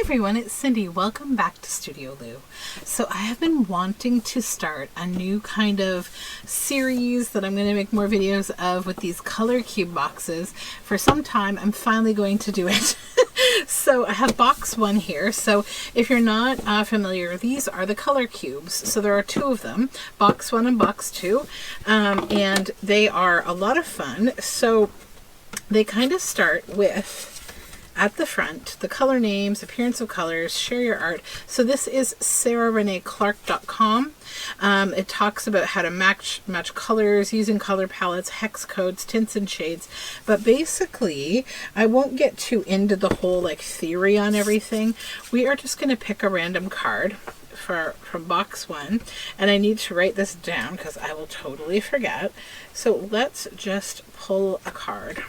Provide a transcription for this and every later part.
everyone, it's Cindy. Welcome back to Studioloo. So I have been wanting to start a new kind of series that I'm going to make more videos of with these color cube boxes. For some time, I'm finally going to do it. So I have box one here. So if you're not familiar, these are the color cubes. So there are two of them, box one and box two. And they are a lot of fun. So they kind of start with, at the front, the color names, appearance of colors, share your art. So this is sarahreneeclark.com. It talks about how to match colors using color palettes, hex codes, tints and shades. But basically, I won't get too into the whole theory on everything. We are just going to pick a random card from box one, and I need to write this down because I will totally forget. So let's just pull a card.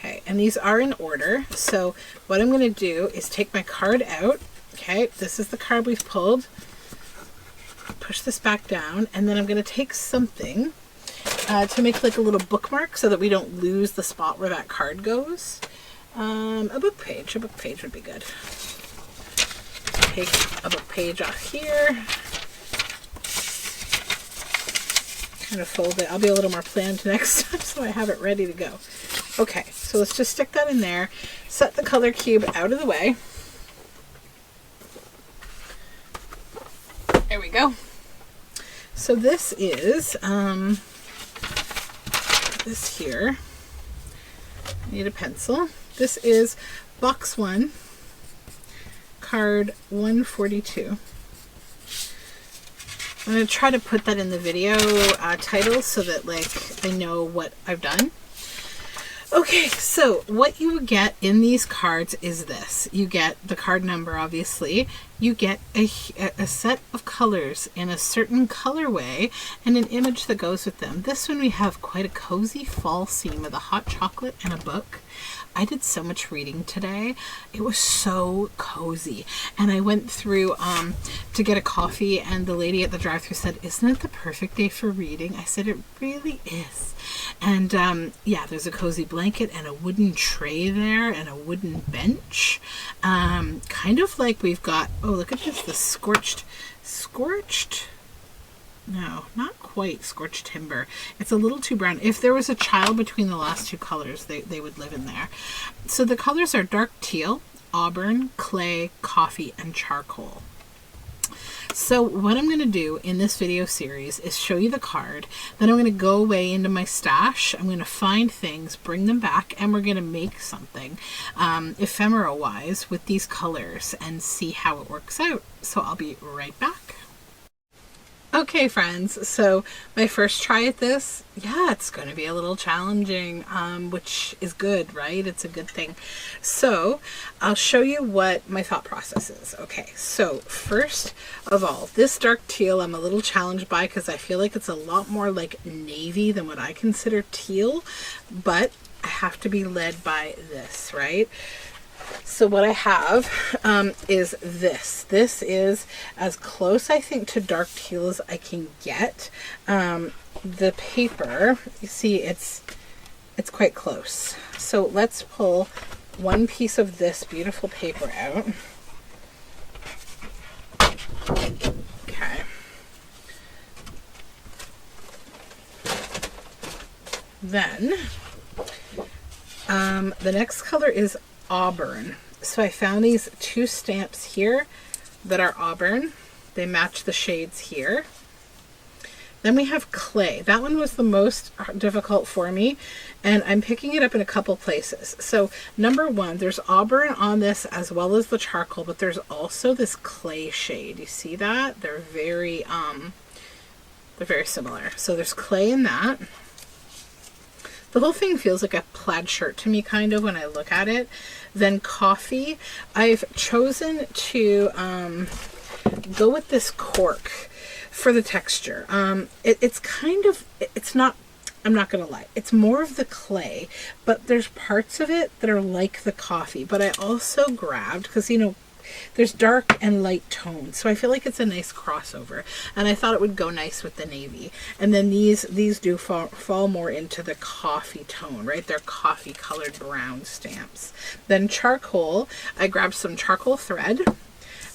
Okay, and these are in order. So what I'm going to do is take my card out. Okay, this is the card we've pulled. Push this back down, and then I'm going to take something to make a little bookmark so that we don't lose the spot where that card goes. A book page would be good. Take a book page off here. Kind of fold it. I'll be a little more planned next time so I have it ready to go. Okay, so let's just stick that in there. Set the color cube out of the way. There we go. So this is, this here, I need a pencil. This is box one, card 142. I'm going to try to put that in the video title so that I know what I've done. Okay, so what you get in these cards is this. You get the card number, obviously. You get a set of colors in a certain colorway and an image that goes with them. This one we have quite a cozy fall scene with a hot chocolate and a book. I did so much reading today. It was so cozy. And I went through to get a coffee, and the lady at the drive-thru said, "Isn't it the perfect day for reading?" I said, "It really is." And yeah, there's a cozy blanket and a wooden tray there and a wooden bench. Kind of like we've got, oh, look at this, the scorched, no, not quite scorched timber. It's a little too brown. If there was a child between the last two colors, they would live in there. So the colors are dark teal, auburn, clay, coffee, and charcoal. So what I'm going to do in this video series is show you the card. Then I'm going to go away into my stash. I'm going to find things, bring them back, and we're going to make something ephemera wise with these colors and see how it works out. So I'll be right back. Okay, friends, so my first try at this, yeah, it's going to be a little challenging, which is good, right? It's a good thing. So I'll show you what my thought process is. Okay, so first of all, this dark teal I'm a little challenged by because I feel like it's a lot more like navy than what I consider teal, but I have to be led by this, right? So what I have is this. This is as close, I think, to dark teal as I can get. The paper, you see, it's quite close. So let's pull one piece of this beautiful paper out. Okay. Then the next color is auburn. So I found these two stamps here that are auburn. They match the shades here. Then we have clay. That one was the most difficult for me, and I'm picking it up in a couple places. So number one, there's auburn on this as well as the charcoal, but there's also this clay shade. You see that? They're very similar. So there's clay in that. The whole thing feels like a plaid shirt to me, kind of, when I look at it. Then coffee. I've chosen to go with this cork for the texture. It's not, I'm not going to lie, it's more of the clay, but there's parts of it that are like the coffee. But I also grabbed, because, you know, there's dark and light tones, so I feel like it's a nice crossover, and I thought it would go nice with the navy. And then these do fall more into the coffee tone, right? They're coffee colored brown stamps. Then charcoal, I grabbed some charcoal thread,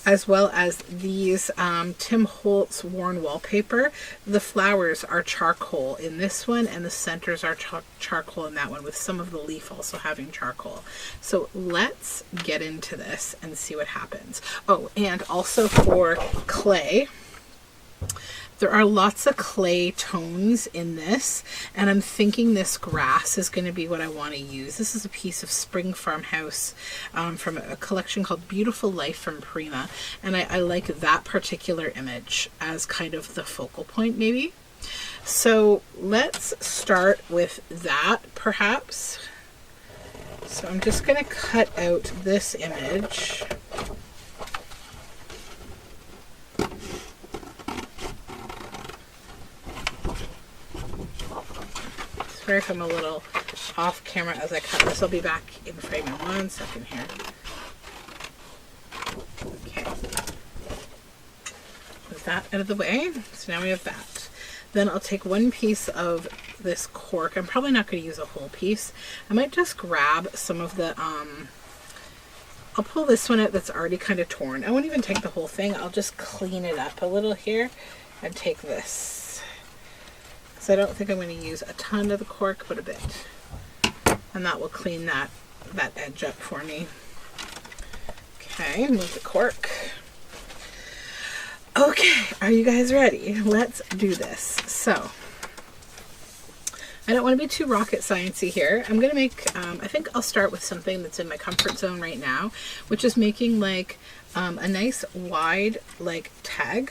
as well as these Tim Holtz worn wallpaper. The flowers are charcoal in this one, and the centers are charcoal in that one, with some of the leaf also having charcoal. So let's get into this and see what happens. Oh, and also for clay, there are lots of clay tones in this, and I'm thinking this grass is going to be what I want to use. This is a piece of Spring Farmhouse from a collection called Beautiful Life from Prima, and I like that particular image as kind of the focal point maybe. So let's start with that perhaps. So I'm just going to cut out this image. Sorry if I'm a little off camera as I cut this. I'll be back in frame in 1 second here. Okay. With that out of the way. So now we have that. Then I'll take one piece of this cork. I'm probably not going to use a whole piece. I might just grab some of the, I'll pull this one out that's already kind of torn. I won't even take the whole thing. I'll just clean it up a little here and take this. So I don't think I'm going to use a ton of the cork, but a bit. And that will clean that edge up for me. Okay, move the cork. Okay, are you guys ready? Let's do this. So, I don't want to be too rocket sciencey here. I'm going to make, I think I'll start with something that's in my comfort zone right now, which is making like a nice wide like tag.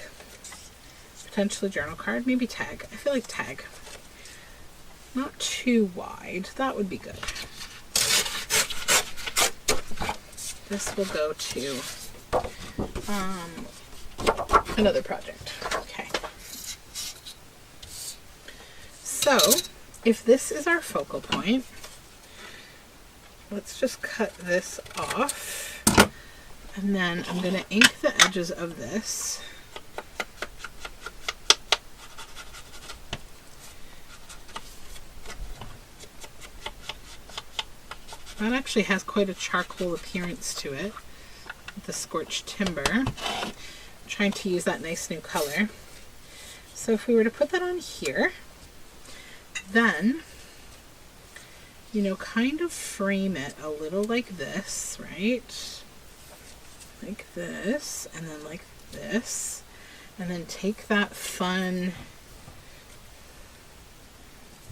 Potentially journal card, maybe tag. I feel like tag. Not too wide. That would be good. This will go to another project. Okay. So, if this is our focal point, let's just cut this off. And then I'm going to ink the edges of this. That actually has quite a charcoal appearance to it with the scorched timber. I'm trying to use that nice new color. So if we were to put that on here, then, you know, kind of frame it a little like this, right? Like this, and then like this, and then take that fun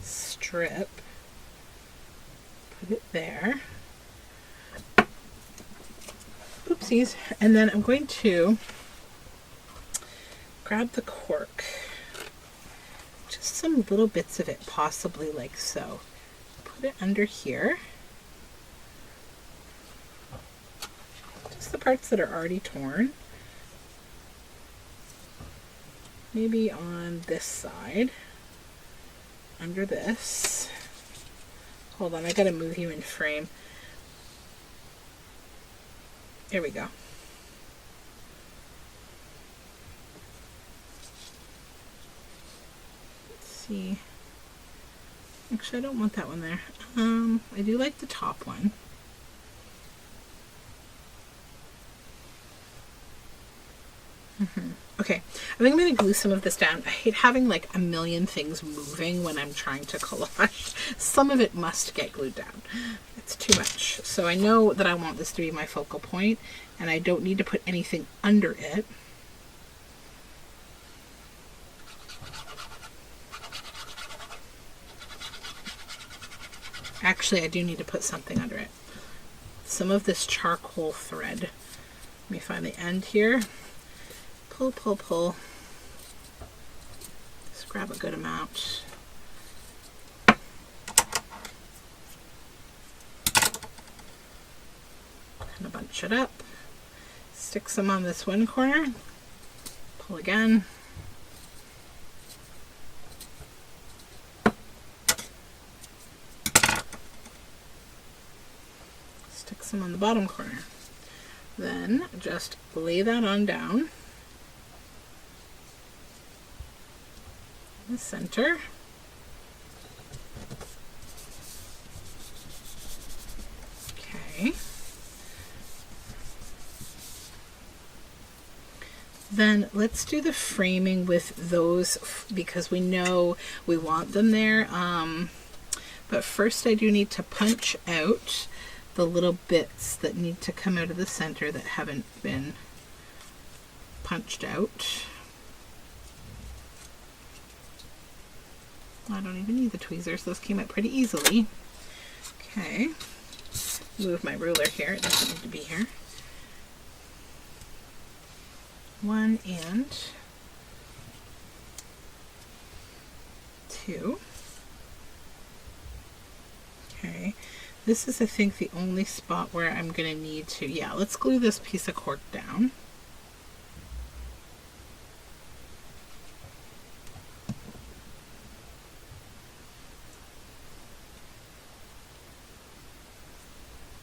strip, put it there. Oopsies. And then I'm going to grab the cork. Just some little bits of it, possibly like so. Put it under here. Just the parts that are already torn. Maybe on this side. Under this. Hold on, I gotta move you in frame. There we go. Let's see. Actually, I don't want that one there. I do like the top one. Okay, I think I'm going to glue some of this down. I hate having like a million things moving when I'm trying to collage. Some of it must get glued down. It's too much. So I know that I want this to be my focal point, and I don't need to put anything under it. Actually, I do need to put something under it. Some of this charcoal thread. Let me find the end here. Pull, pull, pull. Just grab a good amount. Kind of bunch it up. Stick some on this one corner. Pull again. Stick some on the bottom corner. Then just lay that on down in the center. Okay. Then let's do the framing with those because we know we want them there. But first I do need to punch out the little bits that need to come out of the center that haven't been punched out. I don't even need the tweezers. Those came out pretty easily. Okay. Move my ruler here. It doesn't need to be here. 1 and 2. Okay, this is I think the only spot where I'm going to need to, yeah, let's glue this piece of cork down.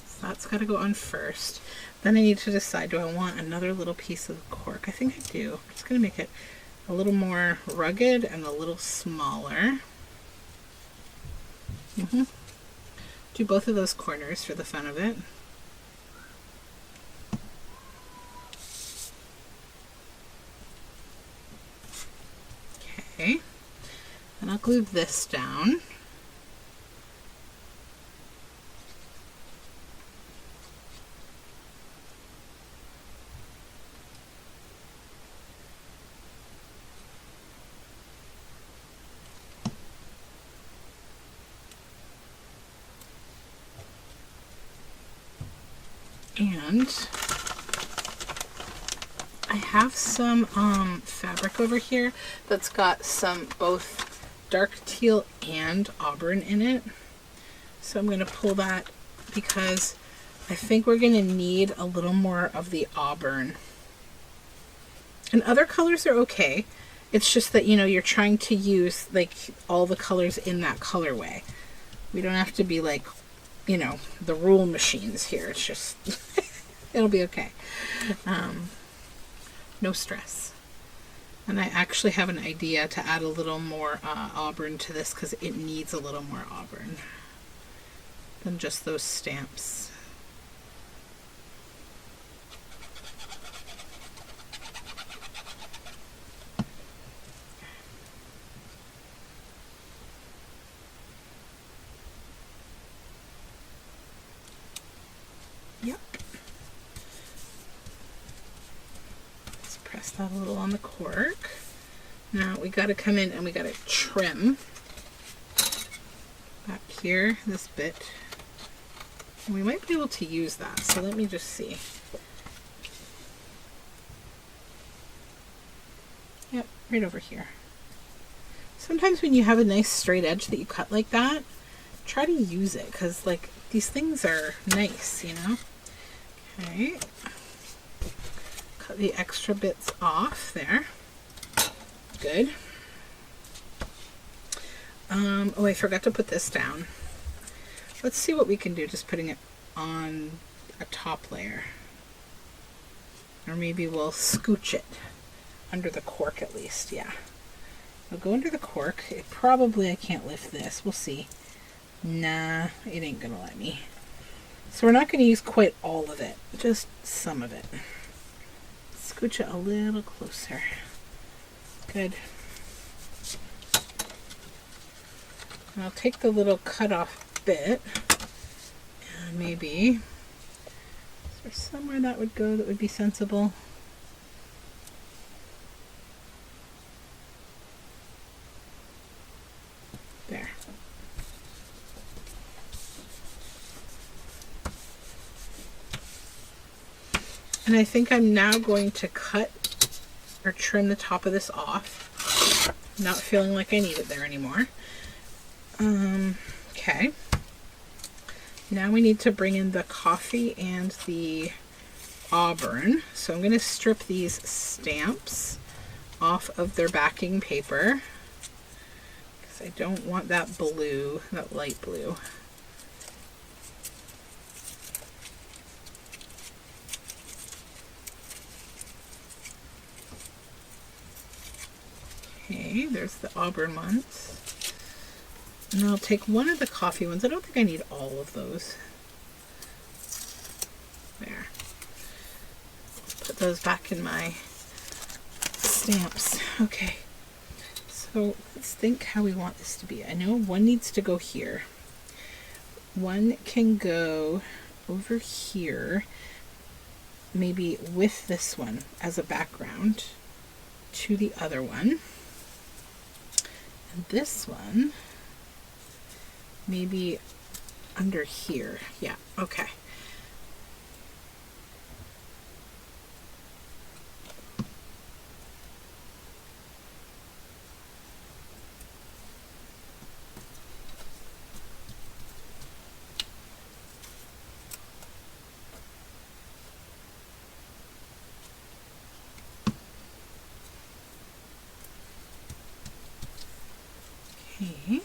So that's got to go on first. Then I need to decide, do I want another little piece of cork? I think I do. I'm just going to make it a little more rugged and a little smaller. Do both of those corners for the fun of it. Okay. And I'll glue this down. And I have some fabric over here that's got some both dark teal and auburn in it. So I'm going to pull that because I think we're going to need a little more of the auburn. And other colors are okay. It's just that, you know, you're trying to use like all the colors in that colorway. We don't have to be like, you know, the rule machines here. It's just, it'll be okay. No stress. And I actually have an idea to add a little more auburn to this because it needs a little more auburn than just those stamps. Yep. Let's press that a little on the cork. Now we got to come in and we got to trim back here, this bit. We might be able to use that, so let me just see. Yep, right over here. Sometimes when you have a nice straight edge that you cut like that, try to use it because like these things are nice, you know. Okay, cut the extra bits off there. Good. Oh, I forgot to put this down. Let's see what we can do just putting it on a top layer. Or maybe we'll scooch it under the cork at least. Yeah. I'll go under the cork. I can't lift this. We'll see. Nah, it ain't gonna let me. So we're not going to use quite all of it, just some of it. Scooch it a little closer. Good. And I'll take the little cut off bit and maybe, is there somewhere that would go that would be sensible? There. And I think I'm now going to cut or trim the top of this off. Not feeling like I need it there anymore. Okay. Now we need to bring in the coffee and the auburn. So I'm going to strip these stamps off of their backing paper because I don't want that blue, that light blue. Okay, there's the auburn ones. And I'll take one of the coffee ones. I don't think I need all of those. There. Put those back in my stamps. Okay. So let's think how we want this to be. I know one needs to go here. One can go over here, maybe with this one as a background to the other one. And this one, maybe under here. Yeah, okay. Okay.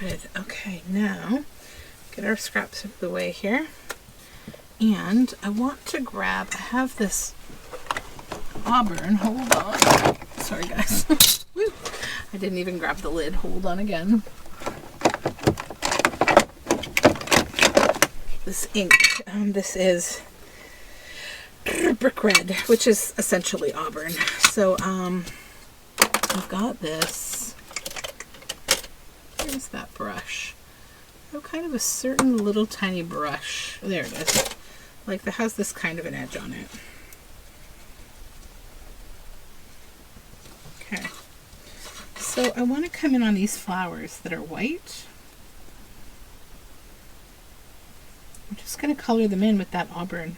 Good. Okay, now get our scraps out of the way here. And I want to grab, I have this auburn. Hold on. Sorry, guys. Woo. I didn't even grab the lid. Hold on again. This ink, this is brick red, which is essentially auburn. So I've got this. Here's that brush. I have kind of a certain little tiny brush. There it is. Like that has this kind of an edge on it. Okay. So I want to come in on these flowers that are white. I'm just going to color them in with that auburn.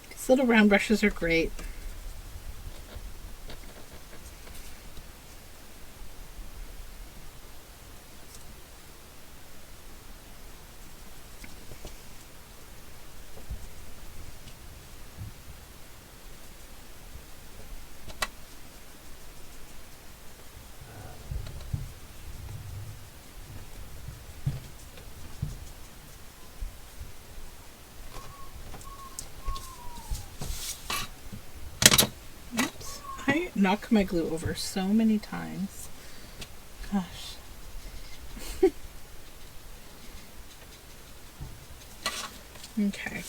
These little round brushes are great. I knock my glue over so many times. Gosh. Okay.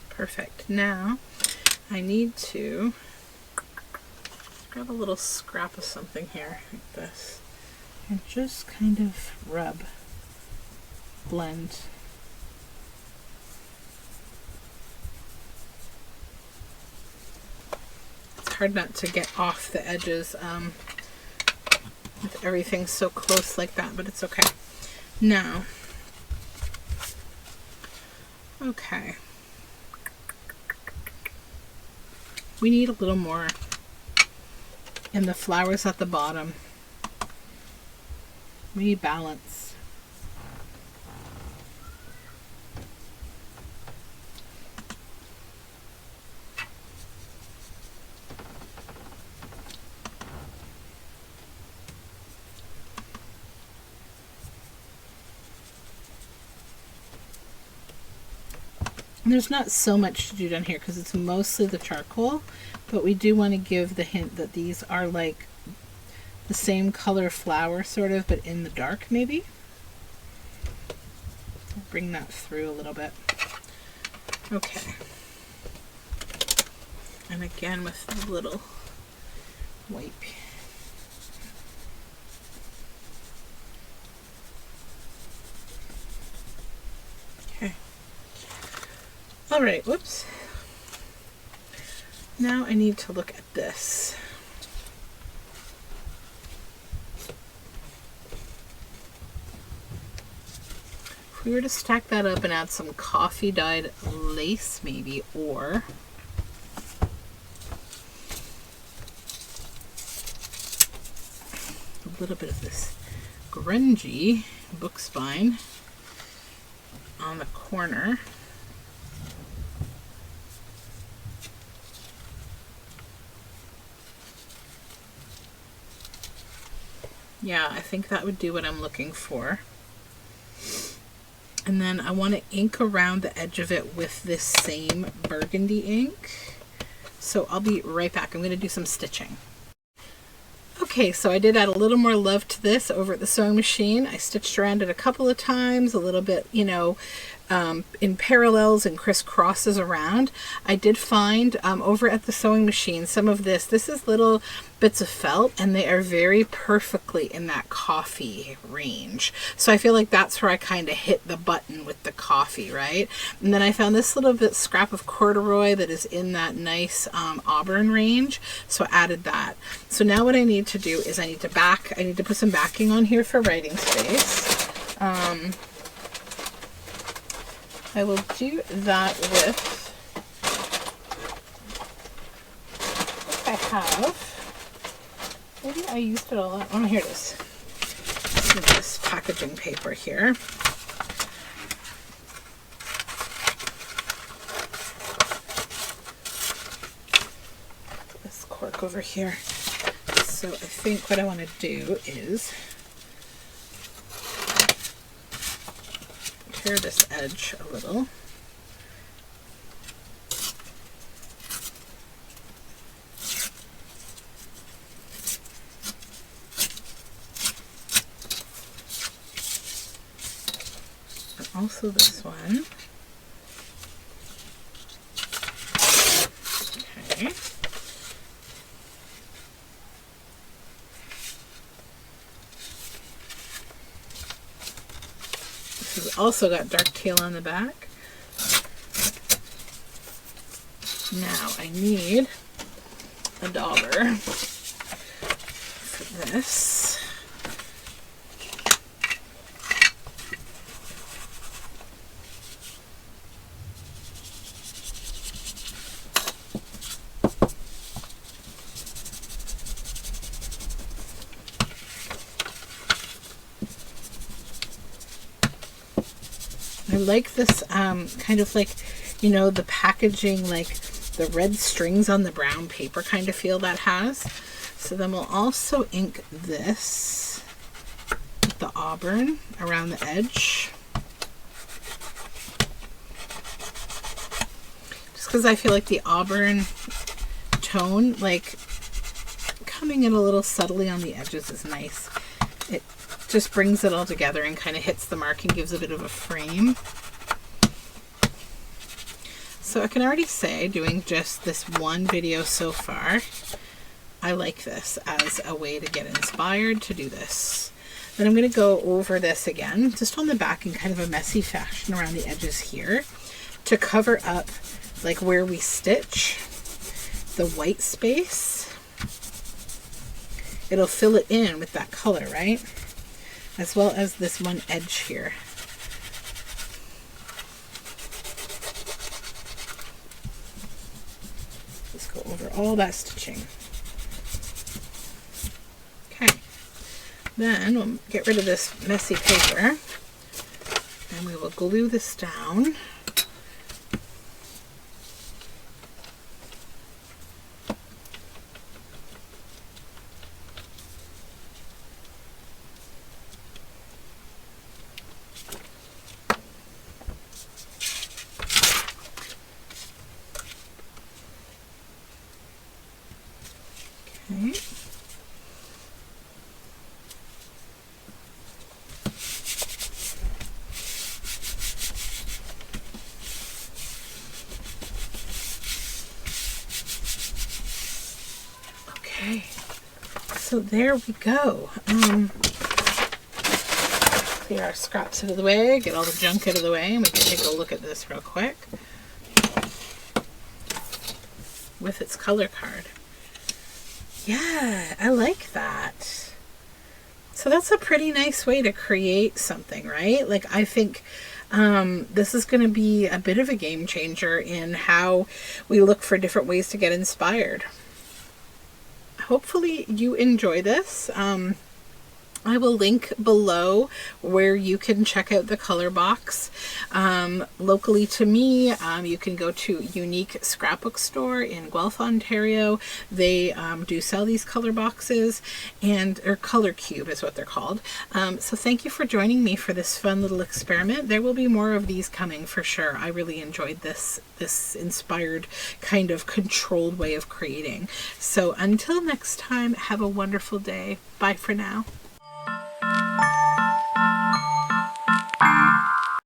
Perfect. Now I need to grab a little scrap of something here like this and just kind of blend. It's hard not to get off the edges with everything so close like that, but it's okay. Now, okay. We need a little more in the flowers at the bottom. We need balance. And there's not so much to do down here because it's mostly the charcoal, but we do want to give the hint that these are like the same color flower sort of, but in the dark maybe. I'll bring that through a little bit. Okay. And again with the little wipe. Okay. All right, whoops. Now I need to look at this. If we were to stack that up and add some coffee dyed lace maybe, or a little bit of this grungy book spine on the corner. Yeah, I think that would do what I'm looking for. And then I want to ink around the edge of it with this same burgundy ink. So I'll be right back. I'm going to do some stitching. Okay, so I did add a little more love to this over at the sewing machine. I stitched around it a couple of times, a little bit, you know, in parallels and crisscrosses around. I did find over at the sewing machine some of this is little bits of felt, and they are very perfectly in that coffee range. So I feel like that's where I kind of hit the button with the coffee, right? And then I found this little bit scrap of corduroy that is in that nice auburn range, so I added that. So now what I need to do is I need to put some backing on here for writing space. I will do that with, I have, maybe I used it all up. Oh, here it is. This packaging paper here. Put this cork over here. So I think what I want to do is tear this edge a little. And also this one. Okay. Also got dark tail on the back. Now I need a dauber for this. I like this kind of like, you know, the packaging, like the red strings on the brown paper kind of feel that has. So then we'll also ink this with the auburn around the edge. Just because I feel like the auburn tone, like coming in a little subtly on the edges, is nice. It just brings it all together and kind of hits the mark and gives a bit of a frame. So I can already say, doing just this one video so far, I like this as a way to get inspired to do this. Then I'm going to go over this again, just on the back in kind of a messy fashion around the edges here, to cover up like where we stitch the white space. It'll fill it in with that color, right? As well as this one edge here. Just go over all that stitching. Okay. Then we'll get rid of this messy paper and we will glue this down. Okay. Okay, so there we go. Clear our scraps out of the way, get all the junk out of the way, and we can take a look at this real quick with its color card. Yeah, I like that. So that's a pretty nice way to create something, right? Like, I think This is going to be a bit of a game changer in how we look for different ways to get inspired. Hopefully you enjoy this. I will link below where you can check out the color box. Locally to me, you can go to Unique Scrapbook Store in Guelph, Ontario. They do sell these color boxes, or Color Cube is what they're called. So thank you for joining me for this fun little experiment. There will be more of these coming for sure. I really enjoyed this inspired kind of controlled way of creating. So until next time, have a wonderful day. Bye for now.